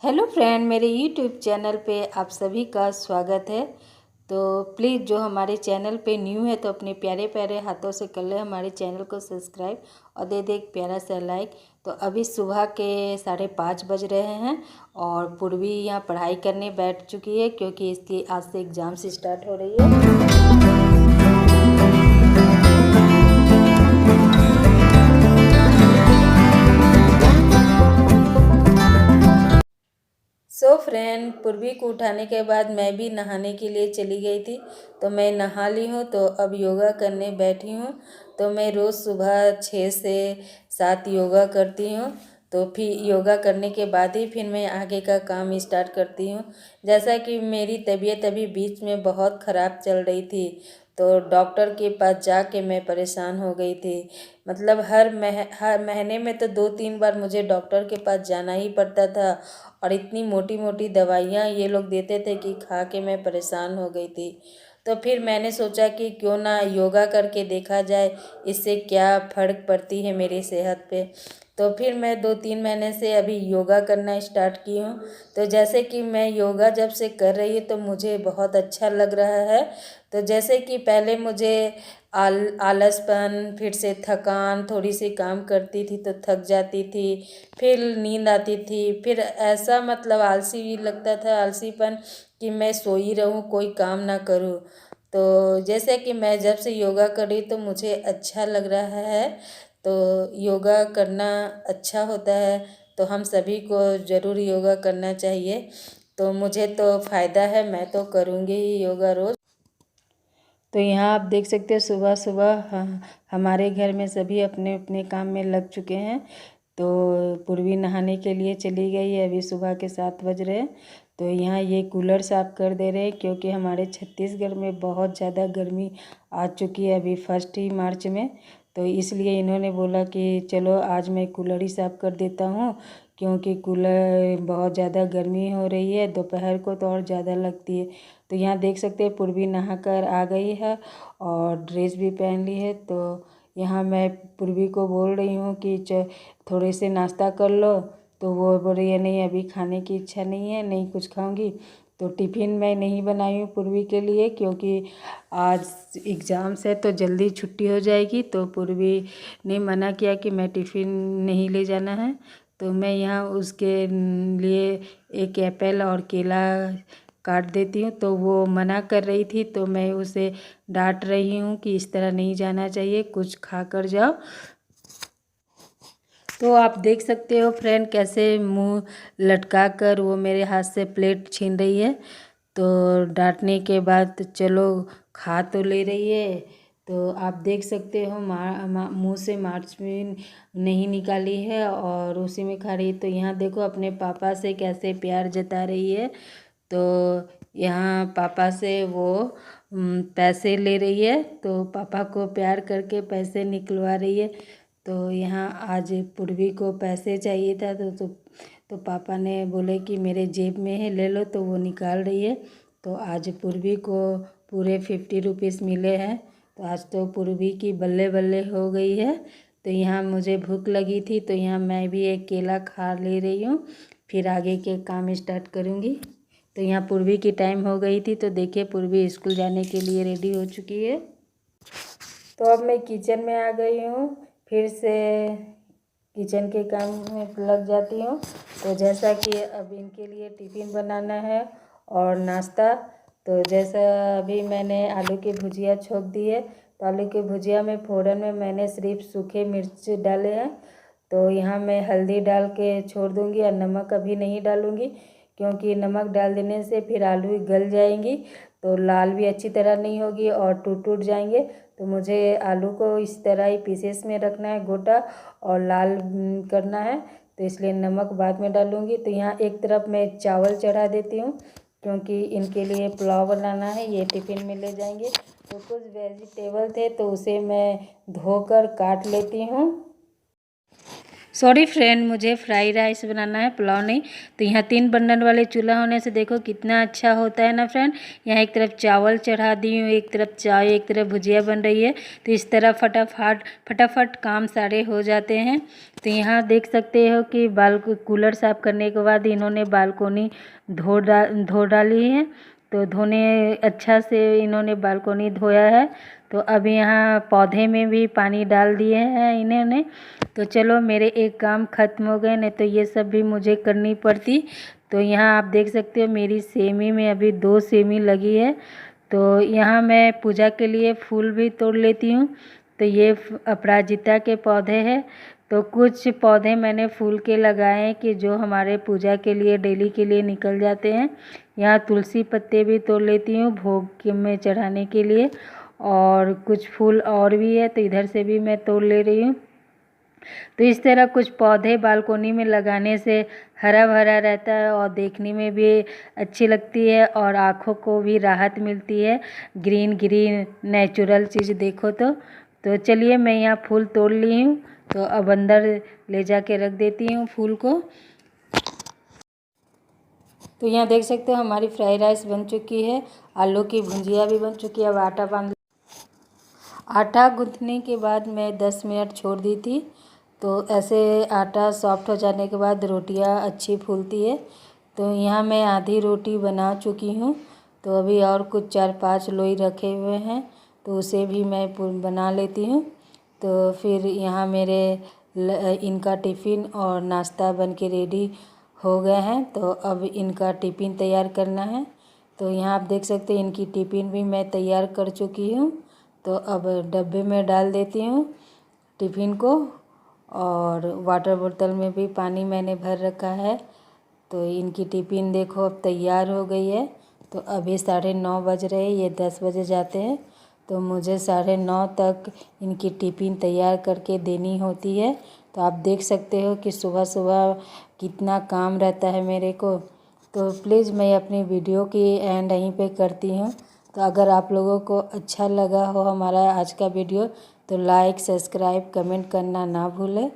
Hello friend, मेरे YouTube channel पे आप सभी का स्वागत है। तो प्लीज़ जो हमारे चैनल पे न्यू है तो अपने प्यारे प्यारे हाथों से कर ले हमारे चैनल को सब्सक्राइब और दे दे एक प्यारा सा लाइक। तो अभी सुबह के 5:30 बज रहे हैं और पूर्वी यहाँ पढ़ाई करने बैठ चुकी है क्योंकि इसकी आज से एग्ज़ाम से स्टार्ट हो रही है। फ्रेंड, पूर्वी को उठाने के बाद मैं भी नहाने के लिए चली गई थी। तो मैं नहा ली हूँ तो अब योगा करने बैठी हूँ। तो मैं रोज़ सुबह 6 से 7 योगा करती हूँ। तो फिर योगा करने के बाद ही फिर मैं आगे का काम स्टार्ट करती हूँ। जैसा कि मेरी तबीयत अभी बीच में बहुत ख़राब चल रही थी तो डॉक्टर के पास जाके मैं परेशान हो गई थी। मतलब हर महीने में तो 2-3 बार मुझे डॉक्टर के पास जाना ही पड़ता था और इतनी मोटी मोटी दवाइयाँ ये लोग देते थे कि खा के मैं परेशान हो गई थी। तो फिर मैंने सोचा कि क्यों ना योगा करके देखा जाए, इससे क्या फ़र्क पड़ती है मेरी सेहत पे। तो फिर मैं 2-3 महीने से अभी योगा करना स्टार्ट की हूँ। तो जैसे कि मैं योगा जब से कर रही हूँ तो मुझे बहुत अच्छा लग रहा है। तो जैसे कि पहले मुझे आलसपन, फिर से थकान, थोड़ी सी काम करती थी तो थक जाती थी, फिर नींद आती थी, फिर ऐसा मतलब आलसी लगता था, आलसीपन कि मैं सोई रहूं, कोई काम ना करूं। तो जैसे कि मैं जब से योगा करी तो मुझे अच्छा लग रहा है। तो योगा करना अच्छा होता है तो हम सभी को ज़रूर योगा करना चाहिए। तो मुझे तो फ़ायदा है, मैं तो करूँगी ही योगा रोज़। तो यहाँ आप देख सकते हो सुबह सुबह हमारे घर में सभी अपने अपने काम में लग चुके हैं। तो पूर्वी नहाने के लिए चली गई है, अभी सुबह के 7 बज रहे हैं। तो यहाँ ये कूलर साफ़ कर दे रहे हैं क्योंकि हमारे छत्तीसगढ़ में बहुत ज़्यादा गर्मी आ चुकी है अभी 1 मार्च में। तो इसलिए इन्होंने बोला कि चलो आज मैं कूलर ही साफ़ कर देता हूँ क्योंकि कूलर बहुत ज़्यादा गर्मी हो रही है, दोपहर को तो और ज़्यादा लगती है। तो यहाँ देख सकते हैं पूर्वी नहा कर आ गई है और ड्रेस भी पहन ली है। तो यहाँ मैं पूर्वी को बोल रही हूँ कि थोड़े से नाश्ता कर लो। तो वो बोल रही है नहीं अभी खाने की इच्छा नहीं है, नहीं कुछ खाऊंगी। तो टिफ़िन मैं नहीं बनाई हूँ पूर्वी के लिए क्योंकि आज एग्ज़ाम्स है तो जल्दी छुट्टी हो जाएगी। तो पूर्वी ने मना किया कि मैं टिफ़िन नहीं ले जाना है। तो मैं यहाँ उसके लिए एक एप्पल और केला काट देती हूँ। तो वो मना कर रही थी तो मैं उसे डांट रही हूँ कि इस तरह नहीं जाना चाहिए, कुछ खा कर जाओ। तो आप देख सकते हो फ्रेंड कैसे मुंह लटका कर वो मेरे हाथ से प्लेट छीन रही है। तो डांटने के बाद चलो खा तो ले रही है। तो आप देख सकते हो मुंह से मार्च में नहीं निकाली है और उसी में खा रही है। तो यहाँ देखो अपने पापा से कैसे प्यार जता रही है। तो यहाँ पापा से वो पैसे ले रही है, तो पापा को प्यार करके पैसे निकलवा रही है। तो यहाँ आज पूर्वी को पैसे चाहिए था तो पापा ने बोले कि मेरे जेब में है ले लो, तो वो निकाल रही है। तो आज पूर्वी को पूरे 50 रुपीज़ मिले हैं। तो आज तो पूर्वी की बल्ले बल्ले हो गई है। तो यहाँ मुझे भूख लगी थी तो यहाँ मैं भी एक केला खा ले रही हूँ, फिर आगे के काम स्टार्ट करूँगी। तो यहाँ पूर्वी की टाइम हो गई थी तो देखिए पूर्वी स्कूल जाने के लिए रेडी हो चुकी है। तो अब मैं किचन में आ गई हूँ, फिर से किचन के काम में लग जाती हूँ। तो जैसा कि अब इनके लिए टिफ़िन बनाना है और नाश्ता। तो जैसा अभी मैंने आलू की भुजिया छोक दी है तो आलू की भुजिया में फ़ोरन में मैंने सिर्फ सूखे मिर्च डाले हैं। तो यहाँ मैं हल्दी डाल के छोड़ दूँगी और नमक अभी नहीं डालूँगी क्योंकि नमक डाल देने से फिर आलू गल जाएंगी तो लाल भी अच्छी तरह नहीं होगी और टूट जाएंगे। तो मुझे आलू को इस तरह ही पीसेस में रखना है गोटा और लाल करना है। तो इसलिए नमक बाद में डालूँगी। तो यहाँ एक तरफ मैं चावल चढ़ा देती हूँ क्योंकि इनके लिए पुलाव बनाना है, ये टिफ़िन में ले जाएंगे। तो कुछ वेजिटेबल थे तो उसे मैं धोकर काट लेती हूँ। सॉरी फ्रेंड, मुझे फ्राई राइस बनाना है, पुलाव नहीं। तो यहाँ 3 बर्नर वाले चूल्हा होने से देखो कितना अच्छा होता है ना फ्रेंड। यहाँ एक तरफ चावल चढ़ा दी हूँ, एक तरफ चाय, एक तरफ भुजिया बन रही है। तो इस तरह फटाफट काम सारे हो जाते हैं। तो यहाँ देख सकते हो कि कूलर साफ़ करने के बाद इन्होंने बालकोनी धो डाली है। तो धोने अच्छा से इन्होंने बालकोनी धोया है। तो अब यहाँ पौधे में भी पानी डाल दिए हैं इन्होंने। तो चलो मेरे एक काम ख़त्म हो गए, नहीं तो ये सब भी मुझे करनी पड़ती। तो यहाँ आप देख सकते हो मेरी सेमी में अभी 2 सेमी लगी है। तो यहाँ मैं पूजा के लिए फूल भी तोड़ लेती हूँ। तो ये अपराजिता के पौधे हैं। तो कुछ पौधे मैंने फूल के लगाए हैं कि जो हमारे पूजा के लिए डेली के लिए निकल जाते हैं। यहाँ तुलसी पत्ते भी तोड़ लेती हूँ भोग में चढ़ाने के लिए, और कुछ फूल और भी है तो इधर से भी मैं तोड़ ले रही हूँ। तो इस तरह कुछ पौधे बालकोनी में लगाने से हरा भरा रहता है और देखने में भी अच्छी लगती है और आँखों को भी राहत मिलती है। ग्रीन ग्रीन नेचुरल चीज़ देखो तो चलिए मैं यहाँ फूल तोड़ ली हूँ। तो अब अंदर ले जाके रख देती हूँ फूल को। तो यहाँ देख सकते हो हमारी फ्राई राइस बन चुकी है, आलू की भुजिया भी बन चुकी है। अब आटा गूँथने के बाद मैं 10 मिनट छोड़ दी थी। तो ऐसे आटा सॉफ्ट हो जाने के बाद रोटियां अच्छी फूलती है। तो यहाँ मैं आधी रोटी बना चुकी हूँ। तो अभी और कुछ 4-5 लोई रखे हुए हैं, तो उसे भी मैं बना लेती हूँ। तो फिर यहाँ मेरे इनका टिफ़िन और नाश्ता बन के रेडी हो गए हैं। तो अब इनका टिफ़िन तैयार करना है। तो यहाँ आप देख सकते हैं इनकी टिफ़िन भी मैं तैयार कर चुकी हूँ। तो अब डब्बे में डाल देती हूँ टिफ़िन को, और वाटर बोतल में भी पानी मैंने भर रखा है। तो इनकी टिफ़िन देखो अब तैयार हो गई है। तो अभी 9:30 बज रहे हैं, ये 10 बजे जाते हैं। तो मुझे 9:30 तक इनकी टिफ़िन तैयार करके देनी होती है। तो आप देख सकते हो कि सुबह सुबह कितना काम रहता है मेरे को। तो प्लीज़ मैं अपनी वीडियो की एंड यहीं पे करती हूँ। तो अगर आप लोगों को अच्छा लगा हो हमारा आज का वीडियो तो लाइक, सब्सक्राइब, कमेंट करना ना भूलें।